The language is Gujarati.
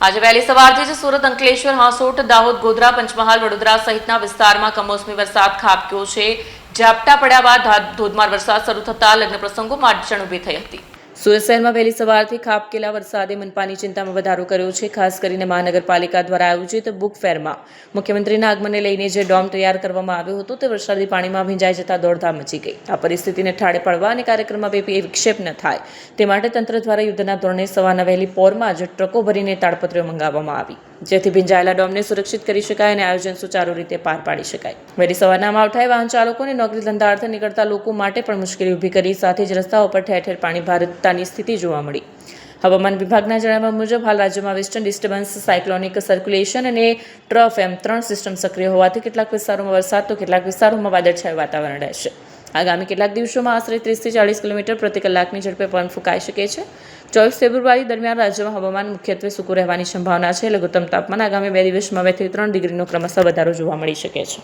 આજે વહેલી સવારથી જ સુરત, અંકલેશ્વર, હાંસોટ, દાહોદ, ગોધરા, પંચમહાલ, વડોદરા સહિતના વિસ્તારમાં કમોસમી વરસાદ ખાબક્યો છે. ઝાપટા પડ્યા બાદ ધોધમાર વરસાદ શરૂ થતા લગ્ન પ્રસંગોમાં અડચણ ઊભી થઈ હતી. સુરત શહેરમાં વહેલી સવારથી ખાબકેલા વરસાદે મનપાની ચિંતામાં વધારો કર્યો છે. ખાસ કરીને મહાનગરપાલિકા દ્વારા આયોજિત બુક ફેરમાં મુખ્યમંત્રીના આગમનને લઈને જે ડોમ તૈયાર કરવામાં આવ્યો હતો તે વરસાદી પાણીમાં ભીંજાઈ જતા દોડધામ મચી ગઈ. આ પરિસ્થિતિને ઠાળે પડવા અને કાર્યક્રમમાં વિક્ષેપ ન થાય તે માટે તંત્ર દ્વારા યુદ્ધના ધોરણે સવારના વહેલી પોરમાં જ ટ્રકો ભરીને તાડપત્રીઓ મંગાવવામાં આવી, જેથી ભીંજાયેલા ડોમને સુરક્ષિત કરી શકાય અને આયોજન સુચારુ રીતે પાર પાડી શકાય. વહેલી સવારના માવઠાએ વાહન ચાલકો અને નોકરી ધંધા અર્થે નીકળતા લોકો માટે પણ મુશ્કેલી ઊભી કરી. સાથે જ રસ્તાઓ પર ઠેર ઠેર પાણી ભરાતાની સ્થિતિ જોવા મળી. હવામાન વિભાગના જણાવ્યા મુજબ હાલ રાજ્યમાં વેસ્ટર્ન ડિસ્ટર્બન્સ, સાયક્લોનિક સર્ક્યુલેશન અને ટ્રફ એમ 3 સિસ્ટમ સક્રિય હોવાથી કેટલાક વિસ્તારોમાં વરસાદ તો કેટલાક વિસ્તારોમાં વાદળછાયું વાતાવરણ રહેશે. આગામી કેટલાક દિવસોમાં આશરે 30 થી 40 કિલોમીટર પ્રતિ કલાકની ઝડપે પવન ફૂંકાઈ શકે છે. 24 ફેબ્રુઆરી દરમિયાન રાજ્યમાં હવામાન મુખ્યત્વે સૂકું રહેવાની સંભાવના છે. લઘુત્તમ તાપમાન આગામી 2 દિવસમાં 2 થી 3 ડિગ્રીનો ક્રમશઃ વધારો જોવા મળી શકે છે.